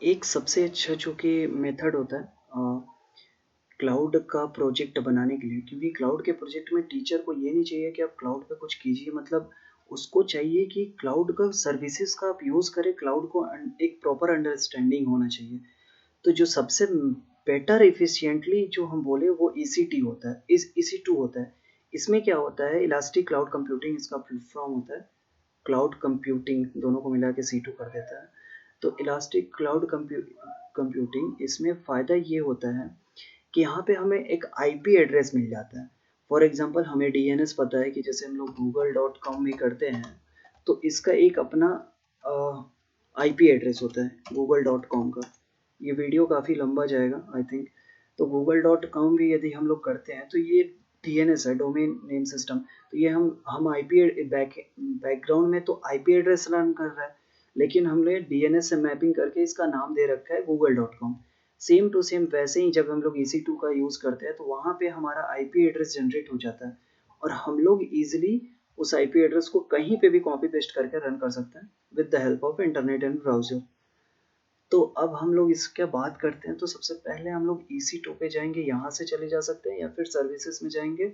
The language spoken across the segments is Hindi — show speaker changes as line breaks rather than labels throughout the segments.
एक सबसे अच्छा जो कि मेथड होता है क्लाउड का प्रोजेक्ट बनाने के लिए, क्योंकि क्लाउड के प्रोजेक्ट में टीचर को ये नहीं चाहिए कि आप क्लाउड पे कुछ कीजिए, मतलब उसको चाहिए कि क्लाउड का सर्विसेज का आप यूज़ करें, क्लाउड को एक प्रॉपर अंडरस्टैंडिंग होना चाहिए। तो जो सबसे बेटर एफिशिएंटली जो हम बोले वो EC2 होता है, इस EC2 होता है। इसमें क्या होता है, इलास्टिक क्लाउड कंप्यूटिंग इसका फुल फॉर्म होता है। क्लाउड कंप्यूटिंग दोनों को मिला के C2 कर देता है। तो इलास्टिक क्लाउड कंप्यूटिंग इसमें फ़ायदा ये होता है कि यहाँ पे हमें एक IP एड्रेस मिल जाता है। फॉर एग्जांपल हमें DNS पता है कि जैसे हम लोग google.com में करते हैं, तो इसका एक अपना IP एड्रेस होता है google.com का। ये वीडियो काफ़ी लंबा जाएगा आई थिंक। तो google.com भी यदि हम लोग करते हैं तो ये DNS है, डोमेन नेम सिस्टम। तो ये हम IP बैकग्राउंड में तो IP एड्रेस रन कर रहा है, लेकिन हमने DNS से मैपिंग करके इसका नाम दे रखा है google.com। सेम टू सेम वैसे ही जब हम लोग EC2 का यूज़ करते हैं तो वहाँ पे हमारा IP एड्रेस जनरेट हो जाता है और हम लोग ईजिली उस IP एड्रेस को कहीं पे भी कॉपी पेस्ट करके रन कर सकते हैं with the help of internet and browser. तो अब हम लोग इसका बात करते हैं, तो सबसे पहले हम लोग EC2 पे जाएंगे, यहाँ से चले जा सकते हैं या फिर सर्विसेज में जाएंगे।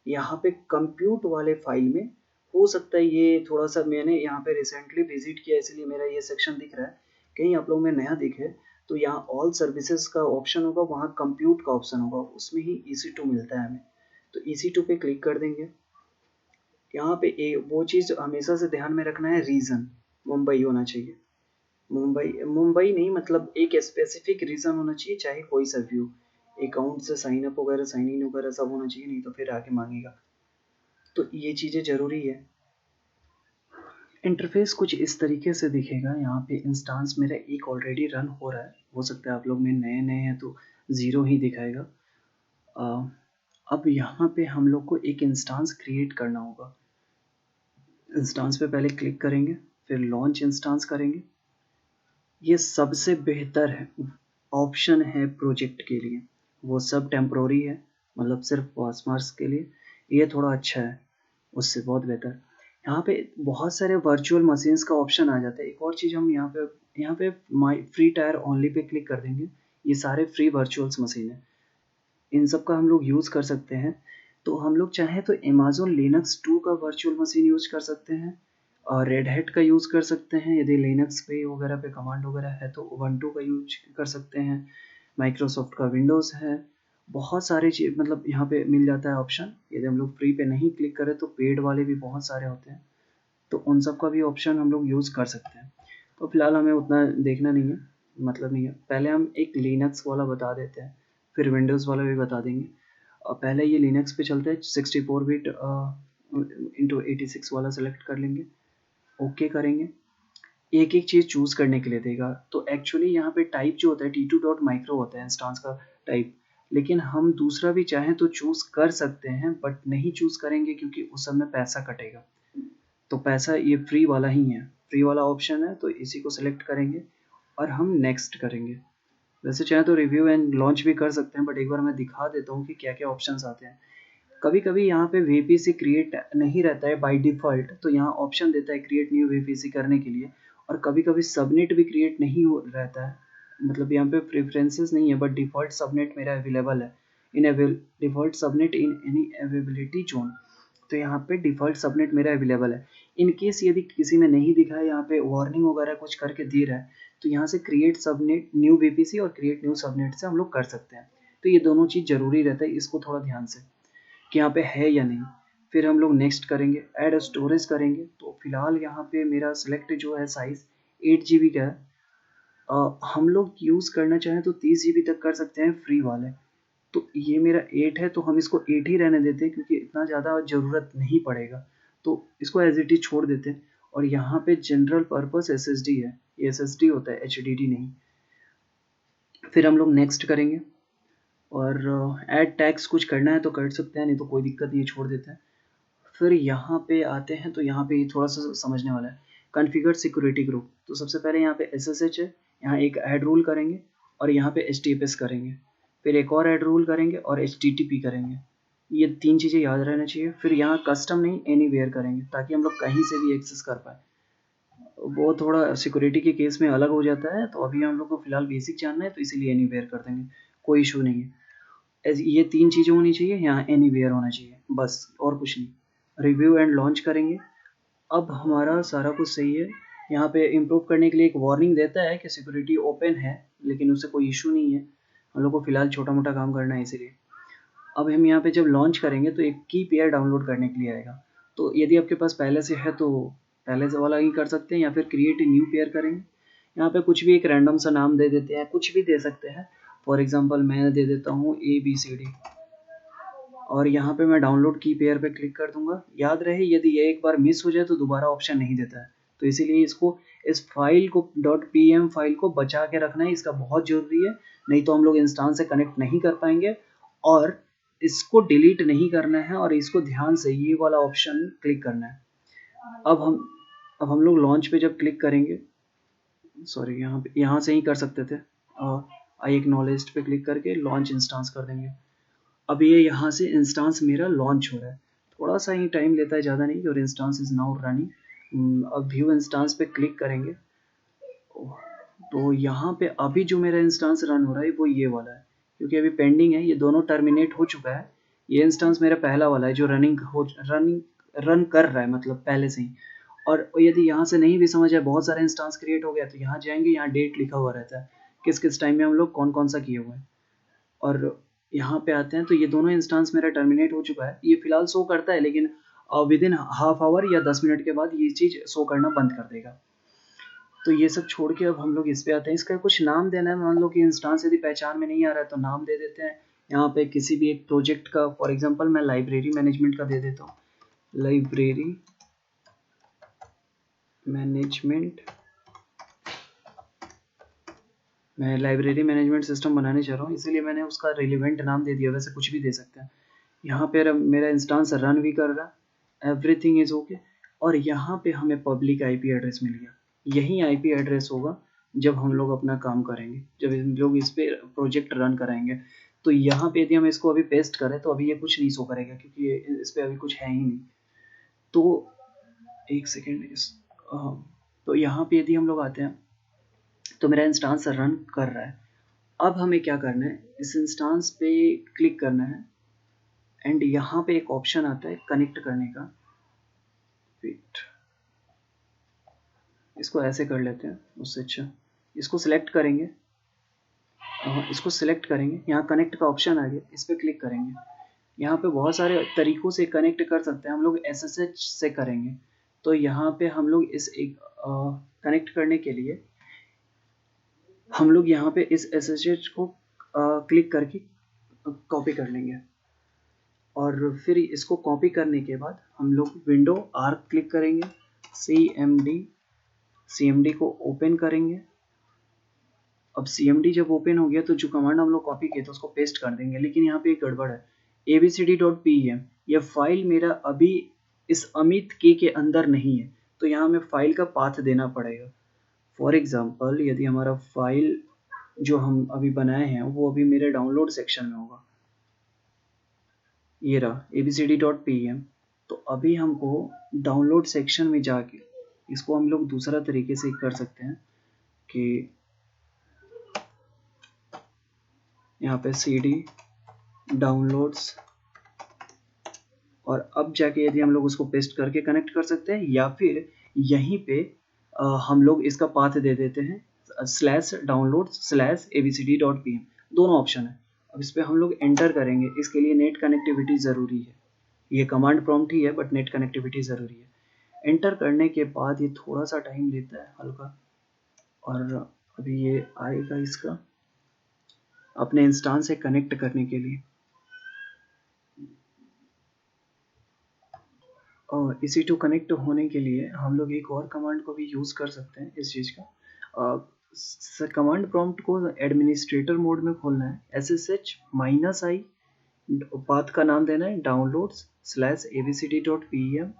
यहाँ पे कंप्यूट वाले फाइल में हो सकता है, ये थोड़ा सा मैंने यहाँ पे रिसेंटली विजिट किया इसलिए मेरा ये सेक्शन दिख रहा है, कहीं आप लोगों में नया दिखे तो यहाँ ऑल सर्विसेज का ऑप्शन होगा, वहाँ कंप्यूट का ऑप्शन होगा, उसमें ही EC2 मिलता है हमें। तो EC2 पे क्लिक कर देंगे। यहाँ पे वो चीज़ हमेशा से ध्यान में रखना है, रीजन मुंबई होना चाहिए। मुंबई मुंबई नहीं, मतलब एक स्पेसिफिक रीज़न होना चाहिए, चाहे कोई सा भी हो। अकाउंट से साइन अप वगैरह, साइन इन वगैरह सब होना चाहिए, नहीं तो फिर आगे मांगेगा। तो ये चीज़ें ज़रूरी है। इंटरफेस कुछ इस तरीके से दिखेगा। यहाँ पे इंस्टांस मेरा एक ऑलरेडी रन हो रहा है, हो सकता है आप लोग में नए नए हैं तो ज़ीरो ही दिखाएगा। अब यहाँ पे हम लोग को एक इंस्टांस क्रिएट करना होगा। इंस्टांस पे पहले क्लिक करेंगे, फिर लॉन्च इंस्टांस करेंगे। ये सबसे बेहतर है ऑप्शन है प्रोजेक्ट के लिए, वो सब टेम्प्रोरी है, मतलब सिर्फ पास मार्क्स के लिए। ये थोड़ा अच्छा है, उससे बहुत बेहतर। यहाँ पे बहुत सारे वर्चुअल मशीन्स का ऑप्शन आ जाता है। एक और चीज़ हम यहाँ पे my free tyre only pay click कर देंगे। ये सारे फ्री वर्चुअल्स मशीन है, इन सब का हम लोग यूज़ कर सकते हैं। तो हम लोग चाहें तो अमेज़न लिनक्स 2 का वर्चुअल मशीन यूज़ कर सकते हैं और रेड हैट का यूज़ कर सकते हैं। यदि लिनक्स पे वगैरह पे कमांड वगैरह है तो उबंटू का यूज कर सकते हैं। माइक्रोसॉफ्ट का विंडोज़ है। बहुत सारे चीज़ मतलब यहाँ पे मिल जाता है ऑप्शन। यदि हम लोग फ्री पे नहीं क्लिक करें तो पेड वाले भी बहुत सारे होते हैं, तो उन सब का भी ऑप्शन हम लोग यूज़ कर सकते हैं। तो फिलहाल हमें उतना देखना नहीं है, मतलब नहीं है। पहले हम एक लिनक्स वाला बता देते हैं, फिर विंडोज़ वाला भी बता देंगे। और पहले ये लिनक्स पे चलते हैं। 64 बिट इंटू 86 वाला सेलेक्ट कर लेंगे, ओके करेंगे। एक एक चीज़ चूज़ करने के लिए देगा। तो एक्चुअली यहाँ पे टाइप जो होता है T2.micro होता है इंस्टांस का टाइप, लेकिन हम दूसरा भी चाहें तो चूज़ कर सकते हैं, बट नहीं चूज़ करेंगे क्योंकि उस समय पैसा कटेगा। तो पैसा ये फ्री वाला ही है, फ्री वाला ऑप्शन है, तो इसी को सिलेक्ट करेंगे और हम नेक्स्ट करेंगे। वैसे चाहे तो रिव्यू एंड लॉन्च भी कर सकते हैं, बट एक बार मैं दिखा देता हूँ कि क्या क्या ऑप्शंस आते हैं। कभी कभी यहाँ पे VPC क्रिएट नहीं रहता है बाय डिफ़ॉल्ट, तो यहाँ ऑप्शन देता है क्रिएट न्यू VPC करने के लिए। और कभी कभी सबनेट भी क्रिएट नहीं हो रहता है, मतलब यहाँ पे प्रेफरेंसेस नहीं है, बट डिफ़ॉल्ट सबनेट मेरा अवेलेबल है। Default subnet in any availability zone, तो यहाँ पे डिफ़ॉल्ट सबनेट मेरा अवेलेबल है। इन केस यदि किसी में नहीं दिखा है, यहाँ पे वार्निंग वगैरह कुछ करके दे रहा है, तो यहाँ से क्रिएट सबनेट न्यू VPC और क्रिएट न्यू सबनेट से हम लोग कर सकते हैं। तो ये दोनों चीज़ ज़रूरी रहता है, इसको थोड़ा ध्यान से कि यहाँ पे है या नहीं। फिर हम लोग नेक्स्ट करेंगे, ऐड स्टोरेज करेंगे। तो फिलहाल यहाँ पे मेरा सिलेक्ट जो है साइज़ 8 GB का है। हम लोग यूज़ करना चाहें तो 30 GB तक कर सकते हैं फ्री वाले। तो ये मेरा 8 है, तो हम इसको 8 ही रहने देते हैं क्योंकि इतना ज़्यादा ज़रूरत नहीं पड़ेगा, तो इसको एज इट इज़ छोड़ देते हैं। और यहाँ पे जनरल पर्पस SSD है, ये SSD होता है, HDD नहीं। फिर हम लोग नेक्स्ट करेंगे और ऐड टैग्स कुछ करना है तो कर सकते हैं, नहीं तो कोई दिक्कत नहीं, छोड़ देते हैं। फिर यहाँ पे आते हैं, तो यहाँ पे थोड़ा सा समझने वाला है। कॉन्फ़िगर सिक्योरिटी ग्रुप, तो सबसे पहले यहाँ पे SSH है, यहाँ एक ऐड रूल करेंगे और यहाँ पे HTTPS करेंगे। फिर एक और ऐड रूल करेंगे और HTTP करेंगे। ये 3 चीज़ें याद रहना चाहिए। फिर यहाँ कस्टम नहीं एनीवेयर करेंगे ताकि हम लोग कहीं से भी एक्सेस कर पाए। वो थोड़ा सिक्योरिटी के केस में अलग हो जाता है, तो अभी हम लोग को फिलहाल बेसिक जानना है, तो इसीलिए एनीवेयर कर देंगे, कोई इशू नहीं है। ये 3 चीज़ें होनी चाहिए, यहाँ एनीवेयर होना चाहिए, बस और कुछ नहीं। रिव्यू एंड लॉन्च करेंगे। अब हमारा सारा कुछ सही है। यहाँ पे इम्प्रूव करने के लिए एक वार्निंग देता है कि सिक्योरिटी ओपन है, लेकिन उससे कोई इशू नहीं है, हम लोग को फिलहाल छोटा मोटा काम करना है इसीलिए। अब हम यहाँ पे जब लॉन्च करेंगे तो एक की पेयर डाउनलोड करने के लिए आएगा, तो यदि आपके पास पहले से है तो पहले से वाला ही कर सकते हैं, या फिर क्रिएट न्यू पेयर करेंगे। यहाँ पे कुछ भी एक रैंडम सा नाम दे देते हैं, कुछ भी दे सकते हैं। फॉर एग्जांपल मैं दे देता हूँ ABCD, और यहाँ पे मैं डाउनलोड की पेयर पे क्लिक कर दूंगा। याद रहे यदि ये एक बार मिस हो जाए तो दोबारा ऑप्शन नहीं देता है, तो इसीलिए इसको इस फाइल को .pm फाइल को बचा के रखना है, इसका बहुत ज़रूरी है, नहीं तो हम लोग इंस्टांस से कनेक्ट नहीं कर पाएंगे। और इसको डिलीट नहीं करना है, और इसको ध्यान से ये वाला ऑप्शन क्लिक करना है। अब हम लोग लॉन्च पे जब क्लिक करेंगे, सॉरी यहाँ से ही कर सकते थे, आई एक्नॉलेज्ड पे क्लिक करके लॉन्च इंस्टांस कर देंगे। अब ये यहाँ से इंस्टांस मेरा लॉन्च हो रहा है, थोड़ा सा ही टाइम लेता है, ज़्यादा नहीं। और इंस्टांस इज नाउ रनिंग। अब व्यू इंस्टांस पे क्लिक करेंगे, तो यहाँ पे अभी जो मेरा इंस्टांस रन हो रहा है वो ये वाला है, क्योंकि अभी पेंडिंग है, ये दोनों टर्मिनेट हो चुका है। ये इंस्टांस मेरा पहला वाला है जो रन कर रहा है, मतलब पहले से ही। और यदि यहाँ से नहीं भी समझ आए, बहुत सारे इंस्टांस क्रिएट हो गया, तो यहाँ जाएंगे, यहाँ डेट लिखा हुआ रहता है, किस किस टाइम में हम लोग कौन कौन सा किए हुए हैं। और यहाँ पे आते हैं तो ये दोनों इंस्टांस मेरा टर्मिनेट हो चुका है। ये फिलहाल शो करता है, लेकिन विद इन हाफ आवर या 10 मिनट के बाद ये चीज़ शो करना बंद कर देगा। तो ये सब छोड़ के अब हम लोग इस पे आते हैं। इसका कुछ नाम देना है, मान लो कि इंस्टांस यदि पहचान में नहीं आ रहा है तो नाम दे देते हैं। यहाँ पे किसी भी एक प्रोजेक्ट का, फॉर एग्जांपल मैं लाइब्रेरी मैनेजमेंट का दे देता हूँ, लाइब्रेरी मैनेजमेंट। मैं लाइब्रेरी मैनेजमेंट सिस्टम बनाने चाह रहा हूँ, इसीलिए मैंने उसका रिलेवेंट नाम दे दिया, वैसे कुछ भी दे सकते हैं। यहाँ पे मेरा इंस्टांस रन भी कर रहा है, एवरीथिंग इज ओके। और यहाँ पे हमें पब्लिक आईपी एड्रेस मिल गया। यही आईपी एड्रेस होगा जब हम लोग अपना काम करेंगे, जब हम लोग इस पे प्रोजेक्ट रन कराएंगे। तो यहाँ पे यदि हम इसको अभी पेस्ट करें तो अभी ये कुछ नहीं शो करेगा, क्योंकि इस पे अभी कुछ है ही नहीं। तो एक सेकेंड, तो यहाँ पे यदि हम लोग आते हैं तो मेरा इंस्टांस रन कर रहा है। अब हमें क्या करना है, इस इंस्टांस पे क्लिक करना है, एंड यहाँ पे एक ऑप्शन आता है कनेक्ट करने का। वेट, इसको ऐसे कर लेते हैं, उससे अच्छा इसको सिलेक्ट करेंगे, यहाँ कनेक्ट का ऑप्शन आ गया, इस पर क्लिक करेंगे। यहाँ पे बहुत सारे तरीकों से कनेक्ट कर सकते हैं, हम लोग SSH से करेंगे। तो यहाँ पे हम लोग इस एक कनेक्ट करने के लिए हम लोग यहाँ पे इस SSH को क्लिक करके कॉपी कर लेंगे, और फिर इसको कॉपी करने के बाद हम लोग विंडो आर्क क्लिक करेंगे, CMD को ओपन करेंगे। अब CMD जब ओपन हो गया तो जो कमांड हम लोग कॉपी किए थे उसको पेस्ट कर देंगे, लेकिन यहाँ पे एक गड़बड़ है, abcd.pem यह फाइल मेरा अभी इस अमित के अंदर नहीं है, तो यहाँ हमें फाइल का पाथ देना पड़ेगा। फॉर एग्जाम्पल यदि हमारा फाइल जो हम अभी बनाए हैं वो अभी मेरे डाउनलोड सेक्शन में होगा, ये रहा abcd.pem, तो अभी हमको डाउनलोड सेक्शन में जाके इसको हम लोग दूसरा तरीके से कर सकते हैं कि यहाँ पे cd डाउनलोड्स, और अब जाके यदि हम लोग उसको पेस्ट करके कनेक्ट कर सकते हैं, या फिर यहीं पे हम लोग इसका पाथ दे देते हैं /downloads/abcd.pm, दोनों ऑप्शन है। अब इस पर हम लोग एंटर करेंगे, इसके लिए नेट कनेक्टिविटी ज़रूरी है, ये कमांड प्रॉम्प्ट ही है बट नेट कनेक्टिविटी ज़रूरी है। एंटर करने के बाद ये थोड़ा सा टाइम लेता है हल्का, और अभी ये आएगा इसका अपने इंस्टांस से कनेक्ट करने के लिए। और इसी टू कनेक्ट होने के लिए हम लोग एक और कमांड को भी यूज़ कर सकते हैं इस चीज़ का। कमांड प्रॉम्प्ट को एडमिनिस्ट्रेटर मोड में खोलना है, SSH-i पाथ का नाम देना है downloads/abcd.pem,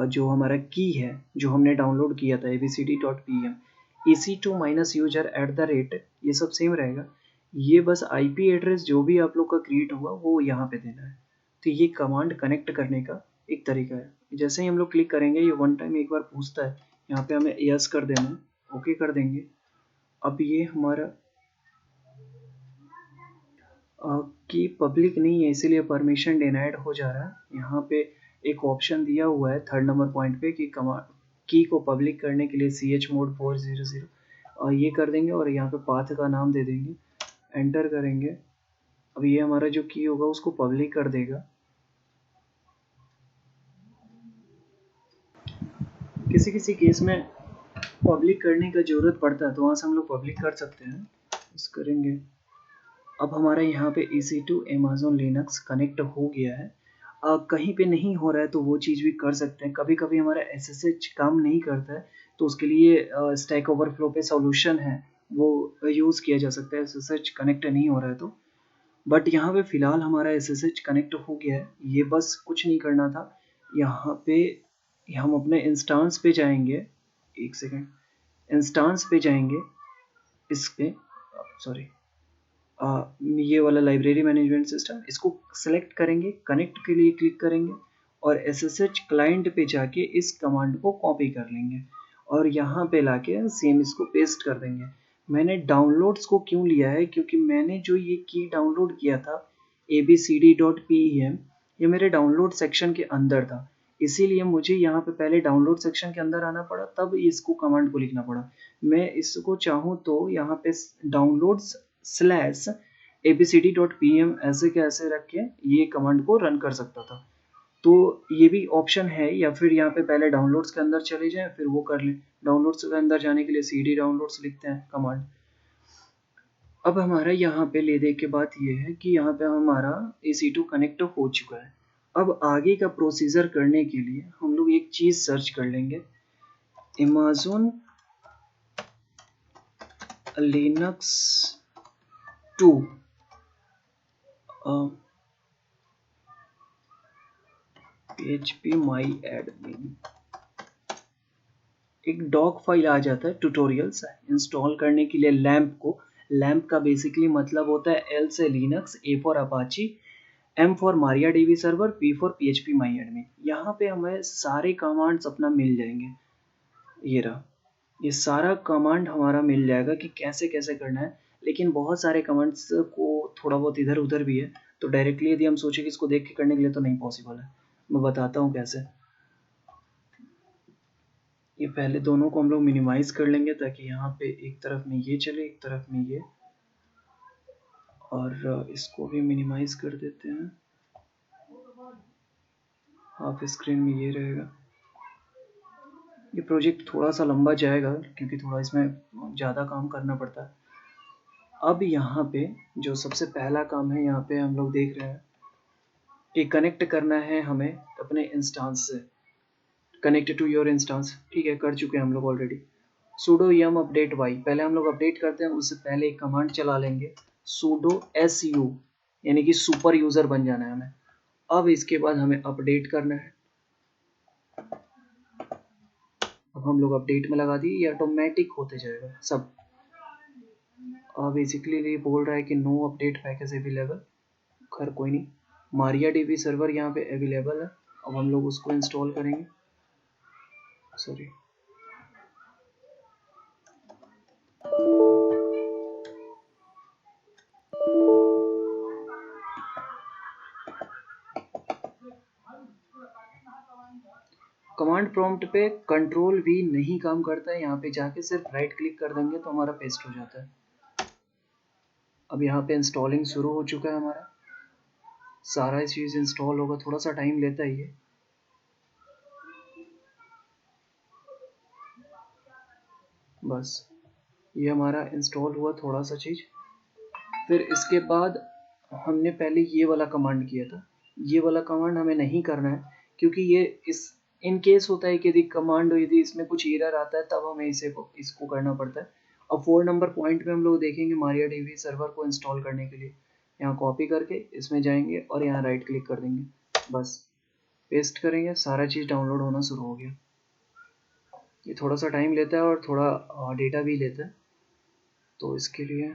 जो हमारा की है जो हमने डाउनलोड किया था abcd.pem, EC2-user@ ये सब सेम रहेगा। ये बस IP एड्रेस जो भी आप लोग का क्रिएट होगा वो यहाँ पे देना है। तो ये कमांड कनेक्ट करने का एक तरीका है। जैसे ही हम लोग क्लिक करेंगे ये वन टाइम एक बार पूछता है यहाँ पे हमें यस कर देना है, ओके कर देंगे। अब ये हमारा की पब्लिक नहीं है इसीलिए परमिशन डिनाइड हो जा रहा है। यहाँ पे एक ऑप्शन दिया हुआ है 3rd नंबर पॉइंट पे कि की को पब्लिक करने के लिए chmod 400 और ये कर देंगे और यहाँ पे पाथ का नाम दे देंगे, एंटर करेंगे। अब ये हमारा जो की होगा उसको पब्लिक कर देगा। किसी किसी केस में पब्लिक करने का ज़रूरत पड़ता है तो वहाँ से हम लोग पब्लिक कर सकते हैं, इस करेंगे। अब हमारा यहाँ पे EC2 Amazon Linux कनेक्ट हो गया है। कहीं पे नहीं हो रहा है तो वो चीज़ भी कर सकते हैं। कभी कभी हमारा SSH काम नहीं करता है तो उसके लिए स्टैक ओवरफ्लो पे सॉल्यूशन है, वो यूज़ किया जा सकता है SSH कनेक्ट नहीं हो रहा है तो। बट यहाँ पे फ़िलहाल हमारा SSH कनेक्ट हो गया है, ये बस कुछ नहीं करना था। यहाँ पे हम अपने इंस्टांस पे जाएंगे, एक सेकेंड, इंस्टांस पे जाएंगे, इस पे सॉरी ये वाला लाइब्रेरी मैनेजमेंट सिस्टम, इसको सेलेक्ट करेंगे, कनेक्ट के लिए क्लिक करेंगे और SSH क्लाइंट पे जाके इस कमांड को कॉपी कर लेंगे और यहाँ पे लाके सेम इसको पेस्ट कर देंगे। मैंने डाउनलोड्स को क्यों लिया है, क्योंकि मैंने जो ये की डाउनलोड किया था abcd.pem, ये मेरे डाउनलोड सेक्शन के अंदर था, इसीलिए मुझे यहाँ पे पहले डाउनलोड सेक्शन के अंदर आना पड़ा, तब इसको कमांड को लिखना पड़ा। मैं इसको चाहूँ तो यहाँ पे डाउनलोड्स /abcd.pm ऐसे के ऐसे रख के ये कमांड को रन कर सकता था। तो ये भी ऑप्शन है, या फिर यहाँ पे पहले डाउनलोड्स के अंदर चले जाएं फिर वो कर लें। डाउनलोड्स के अंदर जाने के लिए cd डाउनलोड्स लिखते हैं कमांड। अब हमारा यहाँ पे ले दे के बात ये है कि यहाँ पे हमारा EC2 कनेक्ट हो चुका है। अब आगे का प्रोसीजर करने के लिए हम लोग एक चीज़ सर्च कर लेंगे, Amazon Linux 2 php my admin, एक डॉक फाइल आ जाता है ट्यूटोरियल्स इंस्टॉल करने के लिए। लैम्प को, लैम्प का बेसिकली मतलब होता है L से Linux, A for Apache, M for Maria dB server, P for php my admin। यहाँ पे हमें सारे कमांड्स अपना मिल जाएंगे, ये रहा, ये सारा कमांड हमारा मिल जाएगा कि कैसे कैसे करना है। लेकिन बहुत सारे कमांड्स को थोड़ा बहुत इधर उधर भी है, तो डायरेक्टली यदि हम सोचे कि इसको देख के करने के लिए तो नहीं पॉसिबल है। मैं बताता हूँ कैसे। ये पहले दोनों को हम लोग मिनिमाइज कर लेंगे ताकि यहाँ पे एक तरफ में ये चले, एक तरफ में ये, और इसको भी मिनिमाइज कर देते हैं, हाफ स्क्रीन में ये रहेगा। ये प्रोजेक्ट थोड़ा सा लंबा जाएगा क्योंकि थोड़ा इसमें ज़्यादा काम करना पड़ता है। अब यहाँ पे जो सबसे पहला काम है, यहाँ पे हम लोग देख रहे हैं कि कनेक्ट करना है हमें अपने इंस्टांस से, कनेक्ट टू योर इंस्टांस। ठीक है, कर चुके हैं हम लोग already. sudo yum update y, पहले हम लोग अपडेट करते हैं, उससे पहले एक कमांड चला लेंगे sudo su, यानी कि सुपर यूजर बन जाना है हमें। अब इसके बाद हमें अपडेट करना है। अब हम लोग अपडेट में लगा दिए, ये ऑटोमेटिक होते जाएगा सब। बेसिकली ये बोल रहा है कि नो अपडेट पैकेज अवेलेबल, खैर कोई नहीं, मारिया डीबी सर्वर यहाँ पे अवेलेबल है। अब हम लोग उसको इंस्टॉल करेंगे, सॉरी कमांड प्रॉम्प्ट पे कंट्रोल V नहीं काम करता है, यहाँ पे जाके सिर्फ राइट क्लिक कर देंगे तो हमारा पेस्ट हो जाता है। अब यहाँ पे इंस्टॉलिंग शुरू हो चुका है, हमारा सारा चीज़ इंस्टॉल होगा, थोड़ा सा टाइम लेता है ये। बस ये हमारा इंस्टॉल हुआ थोड़ा सा चीज़। फिर इसके बाद हमने पहले ये वाला कमांड किया था, ये वाला कमांड हमें नहीं करना है क्योंकि ये इस इन केस होता है कि यदि कमांड यदि इसमें कुछ एरर आता है तब हमें इसको करना पड़ता है। अब 4 नंबर पॉइंट पे हम लोग देखेंगे मारिया डीबी सर्वर को इंस्टॉल करने के लिए, यहाँ कॉपी करके इसमें जाएंगे और यहाँ राइट क्लिक कर देंगे, बस पेस्ट करेंगे, सारा चीज़ डाउनलोड होना शुरू हो गया। ये थोड़ा सा टाइम लेता है और थोड़ा डेटा भी लेता है, तो इसके लिए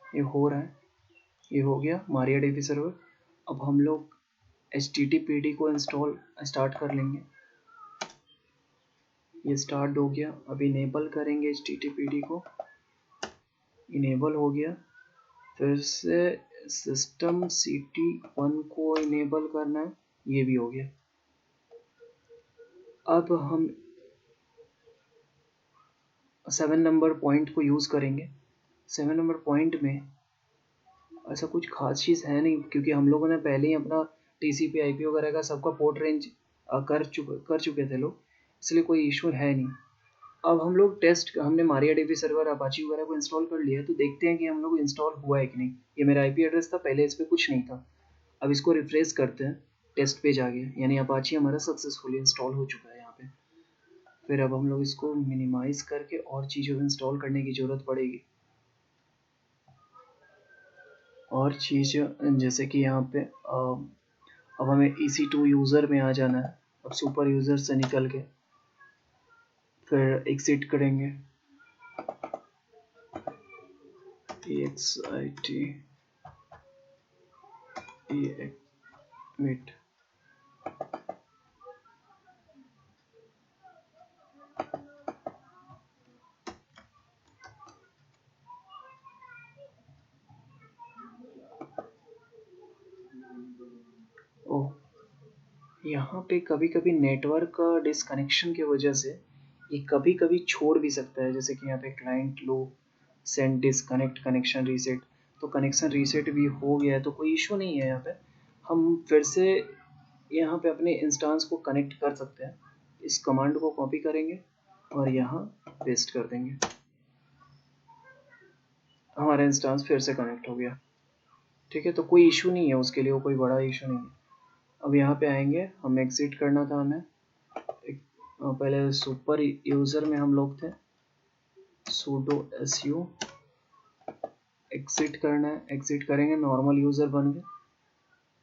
ये हो रहा है। ये हो गया मारिया डीबी सर्वर। अब हम लोग HTTPD को इंस्टॉल स्टार्ट कर लेंगे। ये स्टार्ट हो गया। अब इनेबल करेंगे HTTPD को, इनेबल हो गया। फिर से सिस्टम CT1 को इनेबल करना है, ये भी हो गया। अब हम 7 नंबर पॉइंट को यूज़ करेंगे। 7 नंबर पॉइंट में ऐसा कुछ खास चीज़ है नहीं, क्योंकि हम लोगों ने पहले ही अपना TCP IP वगैरह का सबका पोर्ट रेंज कर चुके थे लोग, इसलिए कोई इशू है नहीं। अब हम लोग टेस्ट, हमने MariaDB सर्वर अपाची वगैरह को इंस्टॉल कर लिया है, तो देखते हैं कि हम लोग इंस्टॉल हुआ है कि नहीं। ये मेरा IP एड्रेस था, पहले इस पर कुछ नहीं था। अब इसको रिफ्रेश करते हैं, टेस्ट पेज आ गया, यानी अपाची हमारा सक्सेसफुली इंस्टॉल हो चुका है यहाँ पे। फिर अब हम लोग इसको मिनिमाइज करके और चीज़ों को इंस्टॉल करने की ज़रूरत पड़ेगी। और चीज़ जैसे कि यहाँ पे अब हमें EC2 यूज़र में आ जाना है। अब सुपर यूज़र से निकल के फिर एग्जिट करेंगे, EXIT वेट, ओ यहाँ पे कभी कभी नेटवर्क का डिसकनेक्शन की वजह से ये कभी कभी छोड़ भी सकता है। जैसे कि यहाँ पे क्लाइंट लो सेंड डिसकनेक्ट कनेक्शन रीसेट, तो कनेक्शन रीसेट भी हो गया है, तो कोई इशू नहीं है। यहाँ पे हम फिर से यहाँ पे अपने इंस्टांस को कनेक्ट कर सकते हैं। इस कमांड को कॉपी करेंगे और यहाँ पेस्ट कर देंगे, हमारा इंस्टांस फिर से कनेक्ट हो गया। ठीक है, तो कोई इशू नहीं है उसके लिए, वो कोई बड़ा इशू नहीं है। अब यहाँ पे आएंगे, हम एग्जिट करना था हमें। पहले सुपर यूज़र में हम लोग थे, sudo su, एग्जिट करना है, एग्जिट करेंगे, नॉर्मल यूज़र बन गए।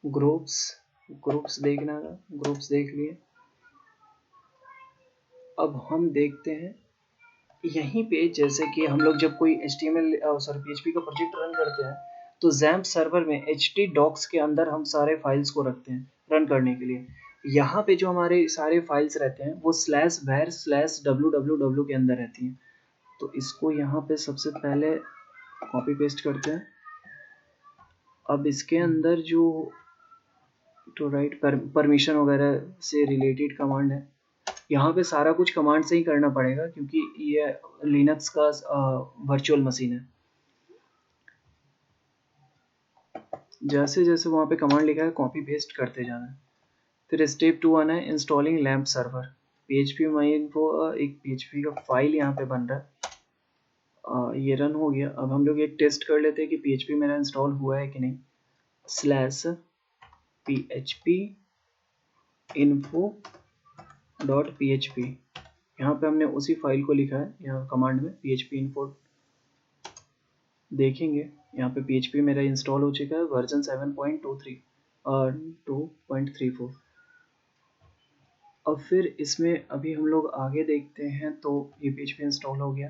ग्रुप्स देखना था, ग्रुप्स देख लिए। अब हम देखते हैं यहीं पे, जैसे कि हम लोग जब कोई PHP का प्रोजेक्ट रन करते हैं, तो XAMPP सर्वर में htdocs के अंदर हम सारे फाइल्स को रखते हैं रन करने के लिए। यहाँ पे जो हमारे सारे फाइल्स रहते हैं वो /var/www के अंदर रहती हैं। तो इसको यहाँ पे सबसे पहले कॉपी पेस्ट करते हैं। अब इसके अंदर जो टू राइट परमिशन वगैरह से रिलेटेड कमांड है, यहाँ पे सारा कुछ कमांड से ही करना पड़ेगा, क्योंकि ये लिनक्स का वर्चुअल मशीन है। जैसे जैसे वहाँ पे कमांड लिखा है कॉपी पेस्ट करते जाना है। फिर स्टेप 2 आना है, इंस्टॉलिंग लैम्प सर्वर। PHP माइइन्फो एक PHP का फाइल यहाँ पे बन रहा है। ये रन हो गया। अब हम लोग एक टेस्ट कर लेते हैं कि PHP मेरा इंस्टॉल हुआ है कि नहीं। /php info.php, यहाँ पे हमने उसी फाइल को लिखा है यहाँ कमांड में, php info। देखेंगे यहाँ पे PHP मेरा इंस्टॉल हो चुका है, वर्जन 7.23 और 2.34। अब फिर इसमें अभी हम लोग आगे देखते हैं, तो ये PHP इंस्टॉल हो गया।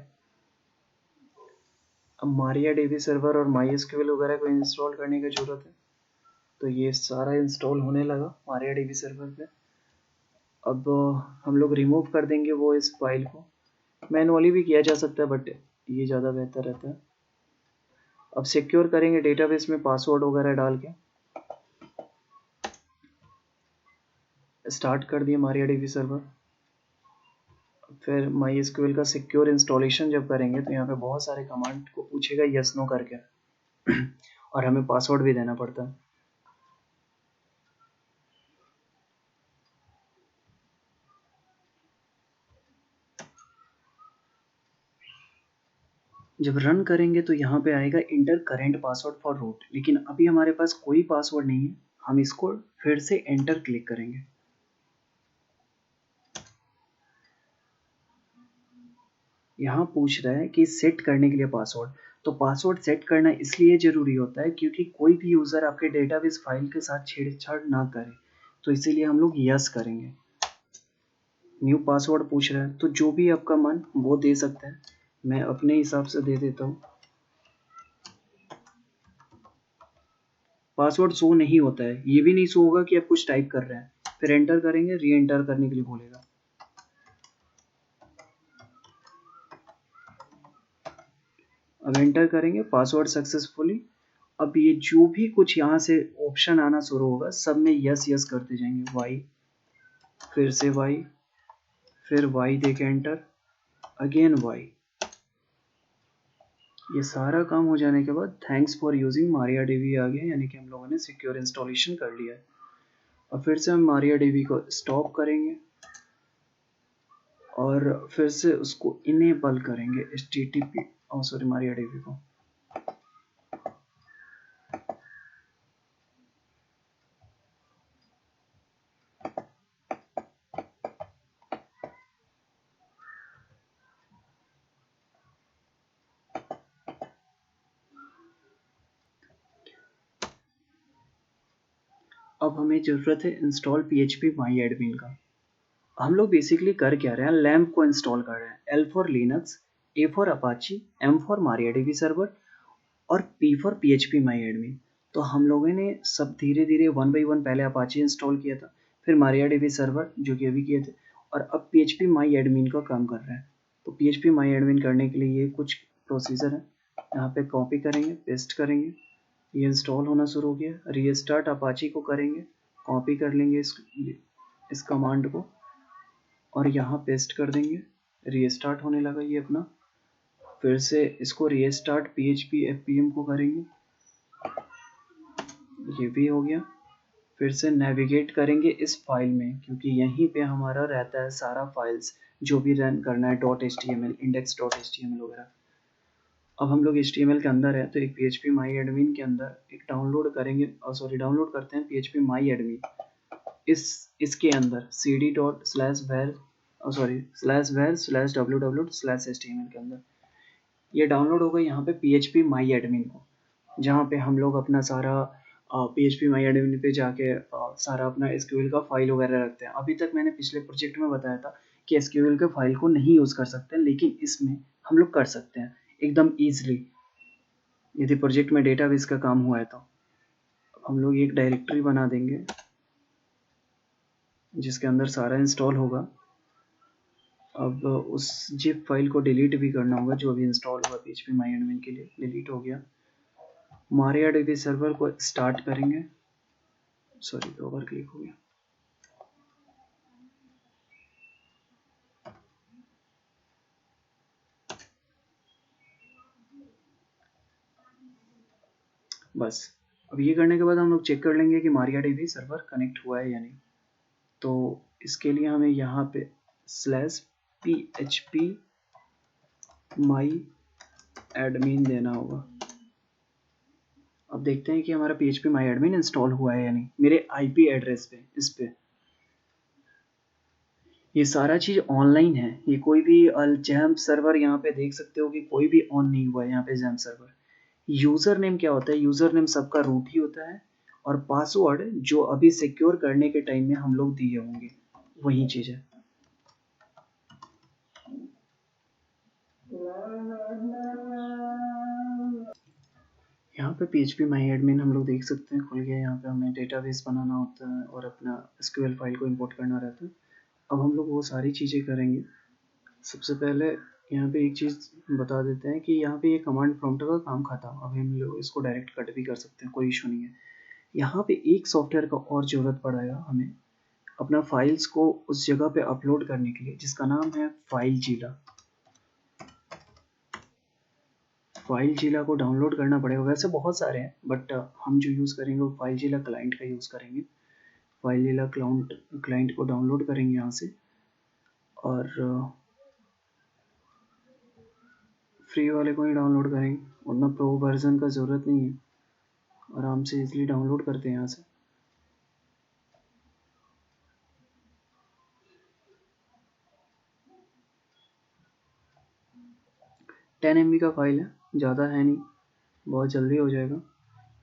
अब MariaDB सर्वर और MySQL वगैरह को इंस्टॉल करने की ज़रूरत है, तो ये सारा इंस्टॉल होने लगा MariaDB सर्वर पे। अब हम लोग रिमूव कर देंगे वो इस फाइल को, मैनुअली भी किया जा सकता है बट ये ज़्यादा बेहतर रहता है। अब सिक्योर करेंगे डेटाबेस में पासवर्ड वगैरह डाल के। स्टार्ट कर दिए MariaDB सर्वर। फिर MySQL का सिक्योर इंस्टॉलेशन जब करेंगे तो यहाँ पे बहुत सारे कमांड को पूछेगा यस नो करके और हमें पासवर्ड भी देना पड़ता है। जब रन करेंगे तो यहाँ पे आएगा enter current password for root, लेकिन अभी हमारे पास कोई पासवर्ड नहीं है। हम इसको फिर से एंटर क्लिक करेंगे। यहाँ पूछ रहा है कि सेट करने के लिए पासवर्ड, तो पासवर्ड सेट करना इसलिए ज़रूरी होता है क्योंकि कोई भी यूज़र आपके डेटाबेस फाइल के साथ छेड़छाड़ ना करे, तो इसीलिए हम लोग यस करेंगे। न्यू पासवर्ड पूछ रहा है, तो जो भी आपका मन वो दे सकते हैं, मैं अपने हिसाब से दे देता हूँ। पासवर्ड शो नहीं होता है, ये भी नहीं शो होगा कि आप कुछ टाइप कर रहे हैं। फिर एंटर करेंगे, री एंटर करने के लिए बोलेगा। एंटर करेंगे पासवर्ड सक्सेसफुली। अब ये जो भी कुछ यहाँ से ऑप्शन आना शुरू होगा सब में यस यस करते जाएंगे। वाई, फिर से वाई, फिर वाई देके एंटर, अगेन वाई। ये सारा काम हो जाने के बाद थैंक्स फॉर यूजिंग MariaDB आ गया, यानी कि हम लोगों ने सिक्योर इंस्टॉलेशन कर लिया है। और फिर से हम MariaDB को स्टॉप करेंगे और फिर से उसको इनेबल करेंगे HTTP सॉरी MariaDB को। अब हमें ज़रूरत है इंस्टॉल PHP MyAdmin का। हम लोग बेसिकली कर क्या रहे हैं, लैम्प को इंस्टॉल कर रहे हैं। L for Linux, A for Apache, M for MariaDB server और P फॉर PHP MyAdmin। तो हम लोगों ने सब धीरे धीरे वन बाई वन पहले अपाची इंस्टॉल किया था, फिर MariaDB सर्वर जो कि अभी किए थे, और अब PHP MyAdmin का काम कर रहे हैं। तो PHP MyAdmin करने के लिए ये कुछ प्रोसीजर है। यहाँ पे कॉपी करेंगे, पेस्ट करेंगे, ये इंस्टॉल होना शुरू हो गया। रीस्टार्ट अपाची को करेंगे, कॉपी कर लेंगे इस कमांड को और यहाँ पेस्ट कर देंगे। रीस्टार्ट होने लगा ये अपना। फिर से इसको रीस्टार्ट PHP FPM को करेंगे, ये भी हो गया। फिर से नेविगेट करेंगे इस फाइल में, क्योंकि यहीं पे हमारा रहता है सारा फाइल्स जो भी रन करना है, .html, index.html वगैरह। अब हम लोग HTML के अंदर है, तो एक PHP MyAdmin के अंदर एक डाउनलोड करेंगे, डाउनलोड करते हैं PHP MyAdmin। इसके अंदर cd./var/www/html के अंदर ये डाउनलोड होगा यहाँ पे PHP MyAdmin को, जहाँ पे हम लोग अपना सारा PHP MyAdmin पे जाके सारा अपना SQL का फाइल वगैरह रखते हैं। अभी तक मैंने पिछले प्रोजेक्ट में बताया था कि SQL के फाइल को नहीं यूज़ कर सकते, लेकिन इसमें हम लोग कर सकते हैं एकदम ईजिली, यदि प्रोजेक्ट में डेटाबेस का काम हुआ है तो। हम लोग एक डायरेक्टरी बना देंगे जिसके अंदर सारा इंस्टॉल होगा। अब उस जिप फाइल को डिलीट भी करना होगा जो अभी इंस्टॉल हुआ PHP MyAdmin के लिए, डिलीट हो गया। MariaDB सर्वर को स्टार्ट करेंगे, सॉरी ओवर क्लिक हो गया। बस अब ये करने के बाद हम लोग चेक कर लेंगे कि MariaDB सर्वर कनेक्ट हुआ है या नहीं। तो इसके लिए हमें यहाँ पे /php MyAdmin देना होगा। अब देखते हैं कि हमारा PHP MyAdmin इंस्टॉल हुआ है या नहीं मेरे IP एड्रेस पे। इस पे ये सारा चीज़ ऑनलाइन है, ये कोई भी जैम्प सर्वर यहाँ पे देख सकते हो कि कोई भी ऑन नहीं हुआ है यहाँ पे जैम्प सर्वर। यूज़र नेम क्या होता है, यूज़र नेम सबका रूट ही होता है, और पासवर्ड जो अभी सिक्योर करने के टाइम में हम लोग दिए होंगे वही चीज़ है। यहाँ पे PHP MyAdmin हम लोग देख सकते हैं खुल गया। यहाँ पे हमें डेटाबेस बनाना होता है और अपना SQL फाइल को इंपोर्ट करना रहता है। अब हम लोग वो सारी चीज़ें करेंगे। सबसे पहले यहाँ पे एक चीज़ बता देते हैं कि यहाँ पे ये कमांड प्रॉम्प्ट का काम खत्म। अब हम लोग इसको डायरेक्ट कट भी कर सकते हैं, कोई इशू नहीं है। यहाँ पे एक सॉफ्टवेयर का और ज़रूरत पड़ेगा हमें अपना फाइल्स को उस जगह पे अपलोड करने के लिए, जिसका नाम है फाइलजीला। फाइलजीला को डाउनलोड करना पड़ेगा। वैसे बहुत सारे हैं बट हम जो यूज़ करेंगे वो फाइलजीला क्लाइंट का यूज़ करेंगे। फाइलजीला क्लाइंट को डाउनलोड करेंगे यहाँ से, और फ्री वाले को ही डाउनलोड करेंगे, उतना प्रो वर्जन का ज़रूरत नहीं है, आराम से इजीली डाउनलोड करते हैं यहाँ से। टेन MB का फाइल है, ज़्यादा है नहीं, बहुत जल्दी हो जाएगा।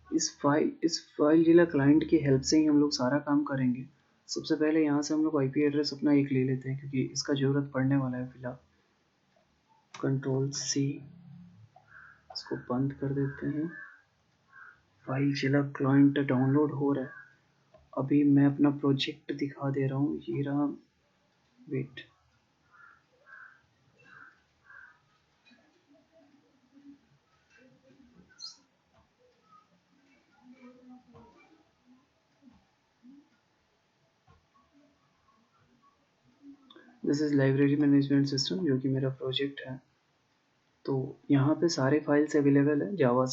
इस फाइलजीला क्लाइंट की हेल्प से ही हम लोग सारा काम करेंगे। सबसे पहले यहाँ से हम लोग IP एड्रेस अपना एक ले लेते हैं, क्योंकि इसका ज़रूरत पड़ने वाला है फिलहाल। Ctrl+C, इसको बंद कर देते हैं। फाइलजीला क्लाइंट डाउनलोड हो रहा है। अभी मैं अपना प्रोजेक्ट दिखा दे रहा हूँ, ये रहा। Wait, this is library management system, जो कि मेरा प्रोजेक्ट है। तो यहाँ पे सारे फाइल्स अवेलेबल है, Java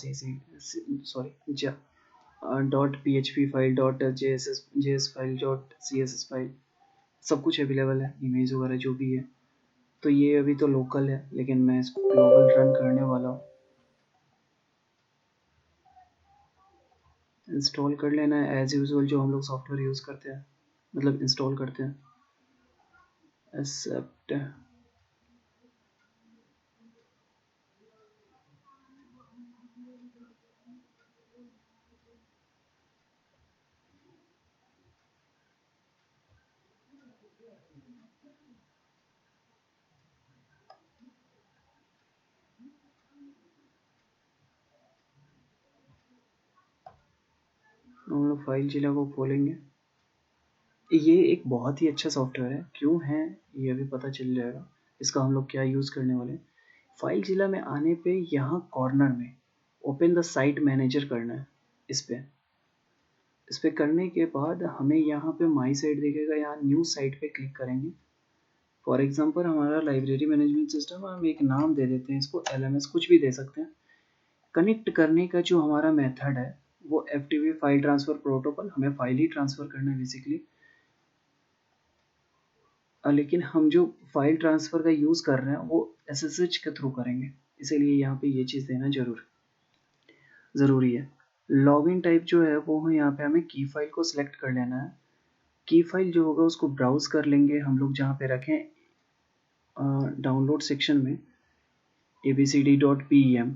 dot PHP file, dot JS file, dot CSS file, सब कुछ अवेलेबल है, इमेज वगैरह जो भी है। तो ये अभी तो लोकल है, लेकिन मैं इसको ग्लोबल रन करने वाला हूँ। इंस्टॉल कर लेना है एज यूजुअल, जो हम लोग सॉफ्टवेयर यूज़ करते हैं, मतलब इंस्टॉल करते हैं। एक्सेप्ट, हम लोग फाइल जिला को खोलेंगे। ये एक बहुत ही अच्छा सॉफ्टवेयर है, क्यों है ये अभी पता चल जाएगा, इसका हम लोग क्या यूज़ करने वाले हैं। फाइल जिला में आने पे यहाँ कॉर्नर में ओपन द साइट मैनेजर करना है। इस पे करने के बाद हमें यहाँ पे माई साइट दिखेगा, यहाँ न्यू साइट पे क्लिक करेंगे। फॉर एग्जांपल हमारा लाइब्रेरी मैनेजमेंट सिस्टम, हम एक नाम दे देते हैं इसको, LMS, कुछ भी दे सकते हैं। कनेक्ट करने का जो हमारा मेथड है वो FTP फाइल ट्रांसफ़र प्रोटोकॉल, हमें फाइल ही ट्रांसफ़र करना है बेसिकली। लेकिन हम जो फाइल ट्रांसफ़र का यूज़ कर रहे हैं वो SSH के थ्रू करेंगे, इसीलिए यहाँ पे ये चीज़ देना ज़रूरी है। लॉगिन टाइप जो है वो है, यहाँ पे हमें की फाइल को सिलेक्ट कर लेना है। की फाइल जो होगा उसको ब्राउज़ कर लेंगे हम लोग, जहाँ पे रखें डाउनलोड सेक्शन में abcd.pem,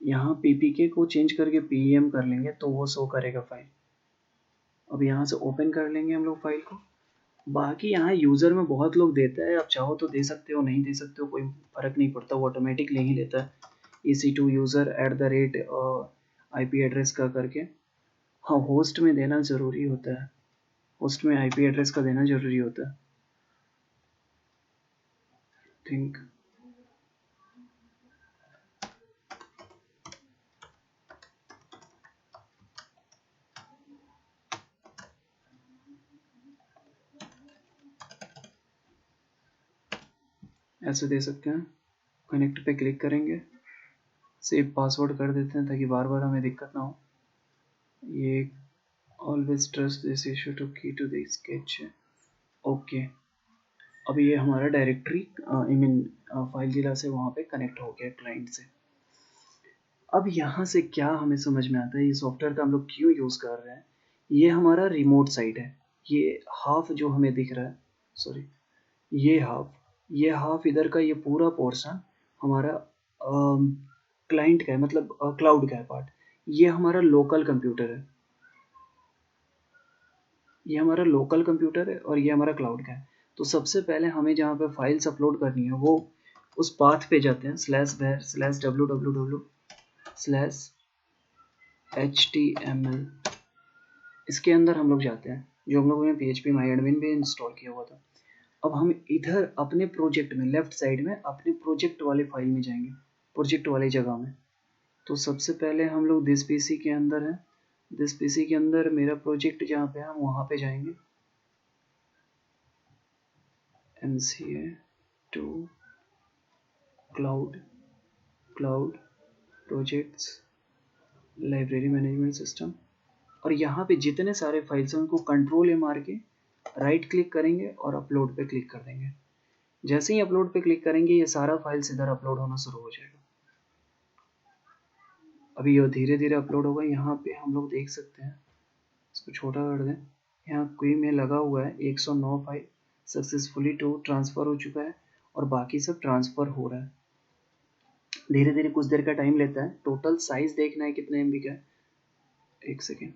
यहाँ PPK को चेंज करके PEM कर लेंगे तो वो शो करेगा फाइल। अब यहाँ से ओपन कर लेंगे हम लोग फाइल को। बाकी यहाँ यूज़र में बहुत लोग देता है, आप चाहो तो दे सकते हो, नहीं दे सकते हो, कोई फ़र्क नहीं पड़ता, वो ऑटोमेटिक ले ही लेता है। EC2 यूज़र @IP एड्रेस का करके, हाँ होस्ट में देना ज़रूरी होता है, होस्ट में IP एड्रेस का देना ज़रूरी होता है। थिंक ऐसे दे सकते हैं। कनेक्ट पे क्लिक करेंगे, सेव पासवर्ड कर देते हैं ताकि बार बार हमें दिक्कत ना हो। ये always trust this issue to key to the sketch, okay. अब ये हमारा डायरेक्टरी फाइल जिला से वहाँ पे कनेक्ट हो गया क्लाइंट से। अब यहाँ से क्या हमें समझ में आता है, ये सॉफ्टवेयर का हम लोग क्यों यूज़ कर रहे हैं। ये हमारा रिमोट साइट है, ये हाफ जो हमें दिख रहा है, सॉरी ये हाफ इधर का, ये पूरा पोर्शन हमारा क्लाइंट का है, मतलब क्लाउड का है पार्ट। ये हमारा लोकल कंप्यूटर है, ये हमारा लोकल कंप्यूटर है और ये हमारा क्लाउड का है। तो सबसे पहले हमें जहाँ पे फाइल्स अपलोड करनी है वो उस पाथ पे जाते हैं, /www/html, इसके अंदर हम लोग जाते हैं, जो हम लोगों ने PHP MyAdmin भी इंस्टॉल किया हुआ था। अब हम इधर अपने प्रोजेक्ट में लेफ्ट साइड में अपने प्रोजेक्ट वाले फाइल में जाएंगे, प्रोजेक्ट वाली जगह में। तो सबसे पहले हम लोग दिस पीसी के अंदर है, दिस पीसी के अंदर मेरा प्रोजेक्ट जहाँ पे हम वहाँ पे जाएंगे, MCA2 cloud projects library management system, और यहाँ पे जितने सारे फाइल्स हैं उनको कंट्रोल मार के राइट क्लिक करेंगे और अपलोड पे क्लिक कर देंगे। जैसे ही अपलोड पे क्लिक करेंगे ये सारा फाइल्स इधर अपलोड होना शुरू हो जाएगा। अभी ये धीरे धीरे अपलोड होगा। यहाँ पे हम लोग देख सकते हैं, इसको छोटा कर दें, यहाँ क्यू में लगा हुआ है 109 फाइल सक्सेसफुली टू ट्रांसफ़र हो चुका है और बाकी सब ट्रांसफ़र हो रहा है। धीरे धीरे कुछ देर का टाइम लेता है। टोटल साइज देखना है कितने MB का है, एक सेकेंड,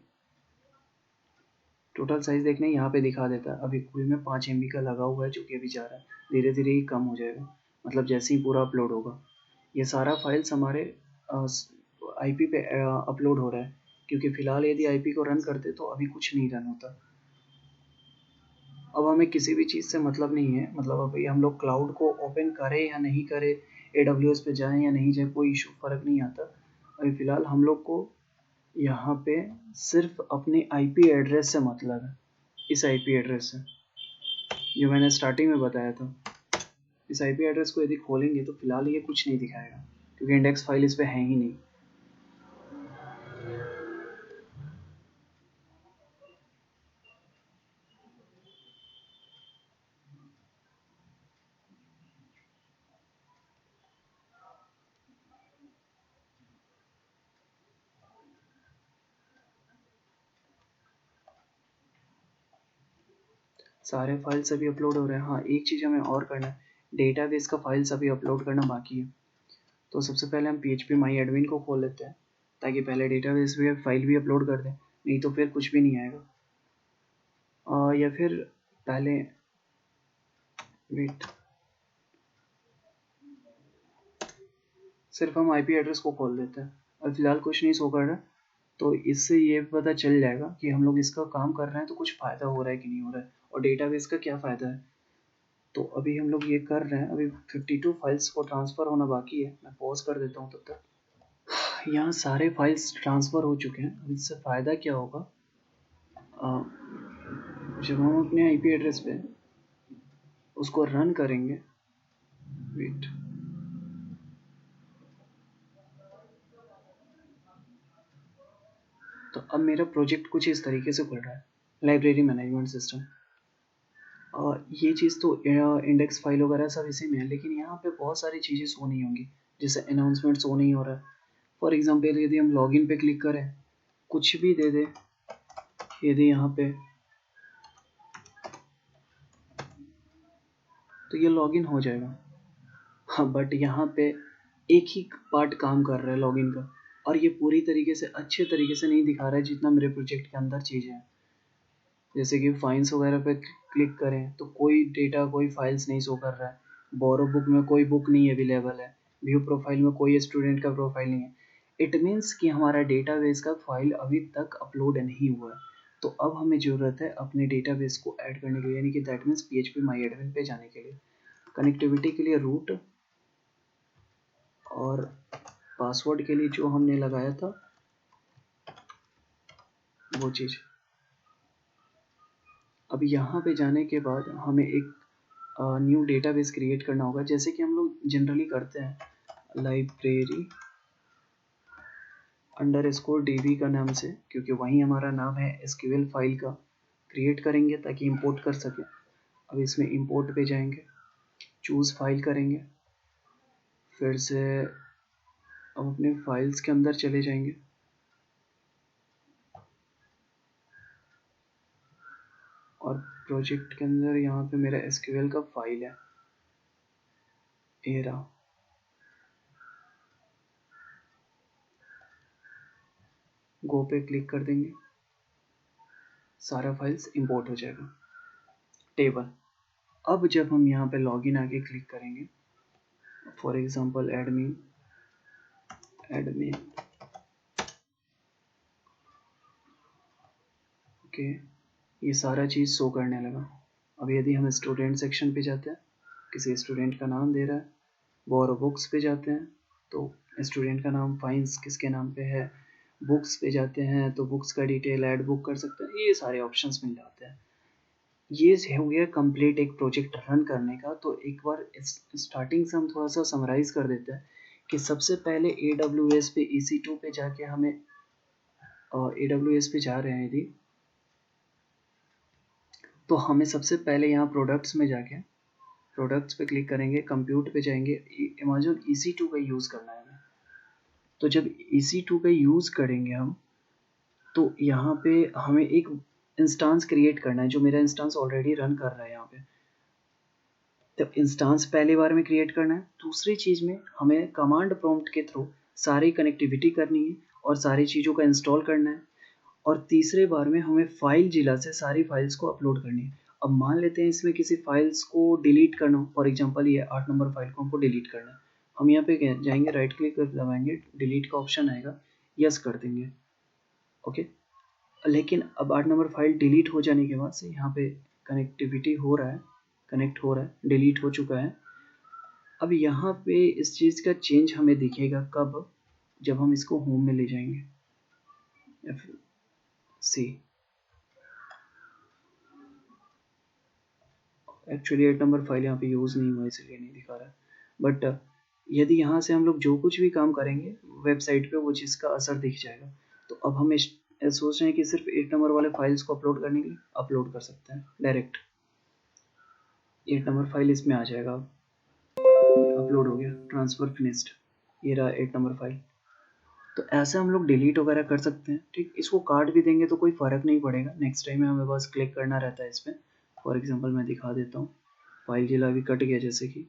टोटल साइज देखना है, यहाँ पे दिखा देता है। अभी क्यू में 5 MB का लगा हुआ है जो कि अभी जा रहा है, धीरे धीरे ही कम हो जाएगा, मतलब जैसे ही पूरा अपलोड होगा। ये सारा फाइल्स हमारे IP पे अपलोड हो रहा है, क्योंकि फ़िलहाल यदि IP को रन करते तो अभी कुछ नहीं रन होता। अब हमें किसी भी चीज़ से मतलब नहीं है, मतलब अभी हम लोग क्लाउड को ओपन करें या नहीं करें, AWS पे जाएं या नहीं जाएं, कोई इशू फ़र्क नहीं आता। अभी फ़िलहाल हम लोग को यहाँ पे सिर्फ अपने IP एड्रेस से मतलब है, इस IP एड्रेस से। जो मैंने स्टार्टिंग में बताया था। इस आईपी एड्रेस को यदि खोलेंगे तो फिलहाल ये कुछ नहीं दिखाएगा क्योंकि इंडेक्स फाइल इस पे है ही नहीं। सारे फाइल्स अभी अपलोड हो रहे हैं। हाँ, एक चीज़ हमें और करना है, डेटाबेस का फाइल्स अभी अपलोड करना बाकी है। तो सबसे पहले हम PHP माई एडमिन को खोल लेते हैं ताकि पहले डेटाबेस में फाइल भी अपलोड कर दें, नहीं तो फिर कुछ भी नहीं आएगा। या फिर पहले वेट, सिर्फ हम IP एड्रेस को खोल देते हैं और फिलहाल कुछ नहीं शो कर रहा, तो इससे ये पता चल जाएगा कि हम लोग इसका काम कर रहे हैं तो कुछ फ़ायदा हो रहा है कि नहीं हो रहा है और डेटाबेस का क्या फ़ायदा है। तो अभी हम लोग ये कर रहे हैं, अभी 52 फाइल्स को ट्रांसफ़र होना बाकी है। मैं पॉज कर देता हूँ तब तक। यहाँ सारे फाइल्स ट्रांसफ़र हो चुके हैं। अब इससे फ़ायदा क्या होगा, जब हम अपने IP एड्रेस पे उसको रन करेंगे, वेट, तो अब मेरा प्रोजेक्ट कुछ इस तरीके से खुल रहा है, लाइब्रेरी मैनेजमेंट सिस्टम। और ये चीज़ तो इंडेक्स फाइल वगैरह सब इसी में है, लेकिन यहाँ पे बहुत सारी चीज़ें शो नहीं होंगी, जैसे अनाउंसमेंट शो नहीं हो रहा है। फॉर एग्जांपल यदि हम लॉगिन पे क्लिक करें, कुछ भी दे दे, यदि यहाँ पे, तो ये लॉगिन हो जाएगा। हाँ, बट यहाँ पे एक ही पार्ट काम कर रहा है लॉगिन का, और ये पूरी तरीके से अच्छे तरीके से नहीं दिखा रहा है जितना मेरे प्रोजेक्ट के अंदर चीज़ें हैं। जैसे कि फाइल्स वगैरह पे क्लिक करें तो कोई डेटा, कोई फाइल्स नहीं शो कर रहा है। बोरो बुक में कोई बुक नहीं अवेलेबल है। व्यू प्रोफाइल में कोई स्टूडेंट का प्रोफाइल नहीं है। इट मीन्स कि हमारा डेटाबेस का फाइल अभी तक अपलोड नहीं हुआ है। तो अब हमें ज़रूरत है अपने डेटाबेस को ऐड करने के लिए, यानी कि that means PHP my admin पे जाने के लिए। कनेक्टिविटी के लिए रूट और पासवर्ड के लिए जो हमने लगाया था वो चीज़। अब यहाँ पे जाने के बाद हमें एक न्यू डेटाबेस क्रिएट करना होगा, जैसे कि हम लोग जनरली करते हैं, लाइब्रेरी _db का नाम से, क्योंकि वही हमारा नाम है SQL फाइल का। क्रिएट करेंगे ताकि इंपोर्ट कर सकें। अब इसमें इंपोर्ट पे जाएंगे, चूज़ फाइल करेंगे, फिर से अब अपने फाइल्स के अंदर चले जाएंगे और प्रोजेक्ट के अंदर यहाँ पे मेरा SQL का फाइल है, ये रहा। गो पे क्लिक कर देंगे, सारा फाइल्स इंपोर्ट हो जाएगा। टेबल, अब जब हम यहाँ पे लॉगिन आके क्लिक करेंगे, फॉर एग्जांपल एडमिन ओके, ये सारा चीज़ शो करने लगा। अब यदि हम स्टूडेंट सेक्शन पे जाते हैं, किसी स्टूडेंट का नाम दे रहा है, बोरो बुक्स पे जाते हैं तो स्टूडेंट का नाम फाइंस किसके नाम पे है, बुक्स पे जाते हैं तो बुक्स का डिटेल ऐड बुक कर सकते हैं, ये सारे ऑप्शंस मिल जाते हैं। ये हो गया कंप्लीट एक प्रोजेक्ट रन करने का। तो एक बार स्टार्टिंग से हम थोड़ा सा समराइज कर देते हैं कि सबसे पहले AWS पे EC2 पे जाके हमें AWS पे जा रहे हैं यदि, तो हमें सबसे पहले यहाँ प्रोडक्ट्स में जाके प्रोडक्ट्स पे क्लिक करेंगे, कंप्यूट पे जाएंगे, अमेज़न EC2 का यूज़ करना है हमें। तो जब EC2 का यूज़ करेंगे हम, तो यहाँ पे हमें एक इंस्टांस क्रिएट करना है, जो मेरा इंस्टांस ऑलरेडी रन कर रहा है यहाँ पे। तो इंस्टांस पहली बार में क्रिएट करना है। दूसरी चीज़ में हमें कमांड प्रॉम्प्ट के थ्रू सारी कनेक्टिविटी करनी है और सारी चीज़ों का इंस्टॉल करना है। और तीसरे बार में हमें फाइल जिला से सारी फाइल्स को अपलोड करनी है। अब मान लेते हैं इसमें किसी फाइल्स को डिलीट करना हो, फॉर एग्जांपल ये 8 नंबर फाइल को हमको डिलीट करना है। हम यहाँ पे जाएंगे, राइट क्लिक कर दबाएंगे, डिलीट का ऑप्शन आएगा, यस कर देंगे, ओके। लेकिन अब 8 नंबर फाइल डिलीट हो जाने के बाद से यहाँ पे कनेक्टिविटी हो रहा है, कनेक्ट हो रहा है, डिलीट हो चुका है। अब यहाँ पे इस चीज़ का चेंज हमें दिखेगा कब, जब हम इसको होम में ले जाएंगे, सी एक्चुअली 8 नंबर फाइल यहाँ पे यूज़ नहीं हुआ इसलिए नहीं दिखा रहा है, बट यदि यहाँ से हम लोग जो कुछ भी काम करेंगे वेबसाइट पे वो चीज़ का असर दिख जाएगा। तो अब हम सोच रहे हैं कि सिर्फ 8 नंबर वाले फाइल्स को अपलोड करने के लिए अपलोड कर सकते हैं डायरेक्ट। 8 नंबर फाइल इसमें आ जाएगा, अपलोड हो गया, ट्रांसफ़र फिनिश्ड, ये रहा 8 नंबर फाइल। तो ऐसे हम लोग डिलीट वगैरह कर सकते हैं, ठीक। इसको काट भी देंगे तो कोई फ़र्क नहीं पड़ेगा, नेक्स्ट टाइम में हमें बस क्लिक करना रहता है इस पर। फॉर एग्जांपल मैं दिखा देता हूँ, फाइल जिला भी कट गया, जैसे कि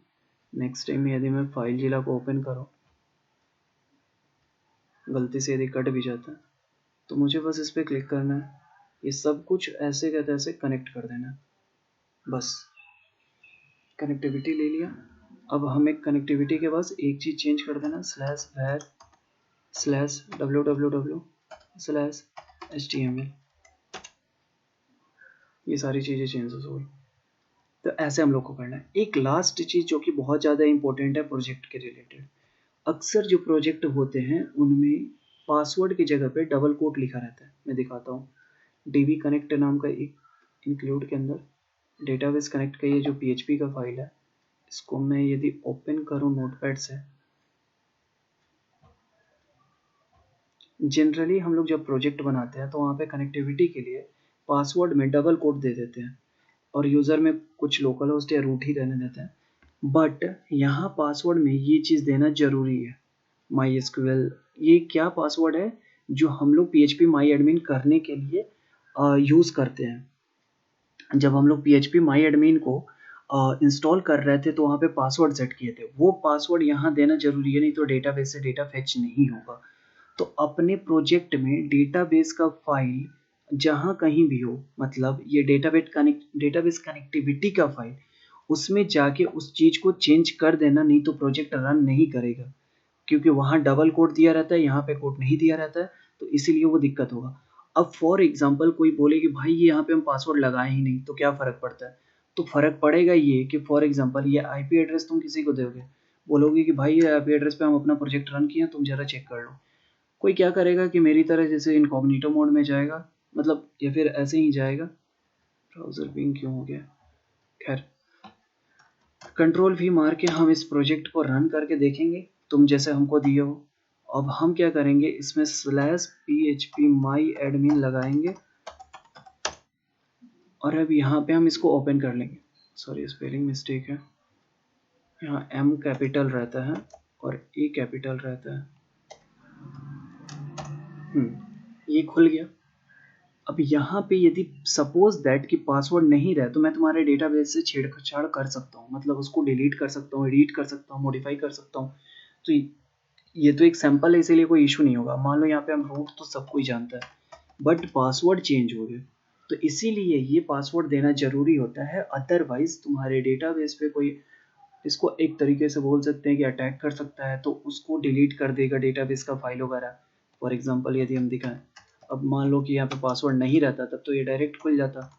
नेक्स्ट टाइम में यदि मैं फाइल जिला को ओपन करूँ, गलती से यदि कट भी जाता है तो मुझे बस इस पर क्लिक करना है, ये सब कुछ ऐसे कहते ऐसे कनेक्ट कर देना है, बस कनेक्टिविटी ले लिया। अब हमें कनेक्टिविटी के पास एक चीज़ चेंज कर देना, /var/www/html, ये सारी चीज़ें चेंज हो गई। तो ऐसे हम लोग को करना है। एक लास्ट चीज़ जो कि बहुत ज़्यादा इंपॉर्टेंट है प्रोजेक्ट के रिलेटेड, अक्सर जो प्रोजेक्ट होते हैं उनमें पासवर्ड की जगह पे डबल कोट लिखा रहता है। मैं दिखाता हूँ, db कनेक्ट नाम का एक इंक्लूड के अंदर डेटाबेस कनेक्ट का ये जो PHP का फाइल है, इसको मैं यदि ओपन करूँ नोटपैड से, जनरली हम लोग जब प्रोजेक्ट बनाते हैं तो वहाँ पे कनेक्टिविटी के लिए पासवर्ड में डबल कोट दे देते हैं और यूज़र में कुछ लोकल होस्ट या रूट ही रहने देते हैं, बट यहाँ पासवर्ड में ये चीज़ देना ज़रूरी है। MySQL, ये क्या पासवर्ड है जो हम लोग PHP MyAdmin करने के लिए यूज़ करते हैं। जब हम लोग PHP MyAdmin को इंस्टॉल कर रहे थे तो वहाँ पे पासवर्ड सेट किए थे, वो पासवर्ड यहाँ देना ज़रूरी है, नहीं तो डेटाबेस से डेटा फेच नहीं होगा। तो अपने प्रोजेक्ट में डेटाबेस का फाइल जहाँ कहीं भी हो, मतलब ये डेटाबेस कनेक्टिविटी का फाइल, उसमें जाके उस चीज़ को चेंज कर देना, नहीं तो प्रोजेक्ट रन नहीं करेगा, क्योंकि वहाँ डबल कोट दिया रहता है, यहाँ पे कोट नहीं दिया रहता है, तो इसीलिए वो दिक्कत होगा। अब फॉर एग्जांपल कोई बोले कि भाई ये यहाँ पे हम पासवर्ड लगाए ही नहीं, तो क्या फ़र्क पड़ता है? तो फ़र्क पड़ेगा ये कि फॉर एग्जांपल ये आईपी एड्रेस तुम किसी को दोगे, बोलोगे कि भाई ये आईपी एड्रेस पे हम अपना प्रोजेक्ट रन किए, तुम ज़रा चेक कर लो। कोई क्या करेगा कि मेरी तरह जैसे इनकॉग्निटो मोड में जाएगा, मतलब या फिर ऐसे ही जाएगा, ब्राउज़र पिंग क्यों हो गया, खैर कंट्रोल V मार के हम इस प्रोजेक्ट को रन करके देखेंगे, तुम जैसे हमको दिए हो। अब हम क्या करेंगे, इसमें /php myadmin लगाएंगे और अब यहाँ पे हम इसको ओपन कर लेंगे। सॉरी स्पेलिंग मिस्टेक है, यहाँ M कैपिटल रहता है और A कैपिटल रहता है। ये खुल गया। अब यहाँ पे यदि सपोज दैट कि पासवर्ड नहीं रहे तो मैं तुम्हारे डेटाबेस से छेड़छाड़ कर सकता हूँ, मतलब उसको डिलीट कर सकता हूँ, एडिट कर सकता हूँ, मॉडिफाई कर सकता हूँ। तो ये तो एक सैंपल है, इसीलिए कोई इशू नहीं होगा। मान लो यहाँ पे हम रूट तो सब कोई जानता है, बट पासवर्ड चेंज हो गया, तो इसीलिए ये पासवर्ड देना जरूरी होता है, अदरवाइज तुम्हारे डेटाबेस पे कोई, इसको एक तरीके से बोल सकते हैं कि अटैक कर सकता है, तो उसको डिलीट कर देगा डेटाबेस का फाइल वगैरह। फॉर एग्जांपल यदि हम दिखाएं, अब मान लो कि यहाँ पे पासवर्ड नहीं रहता, तब तो ये डायरेक्ट खुल जाता,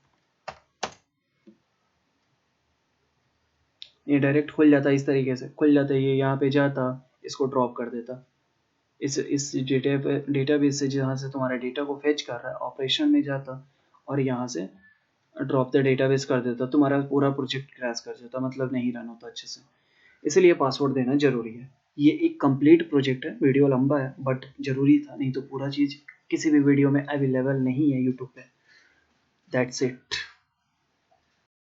ये डायरेक्ट खुल जाता, इस तरीके से खुल जाता, ये यहाँ पे जाता, इसको ड्रॉप कर देता, इस डेटाबेस से जहाँ से तुम्हारा डेटा को फेच कर रहा है ऑपरेशन में जाता और यहाँ से ड्रॉप द डेटाबेस कर देता, तुम्हारा पूरा प्रोजेक्ट क्रैश कर देता, मतलब नहीं रन होता अच्छे से। इसलिए पासवर्ड देना जरूरी है। ये एक कंप्लीट प्रोजेक्ट है, वीडियो लंबा है बट जरूरी था, नहीं तो पूरा चीज़ किसी भी वीडियो में अवेलेबल नहीं है यूट्यूब पे। That's it.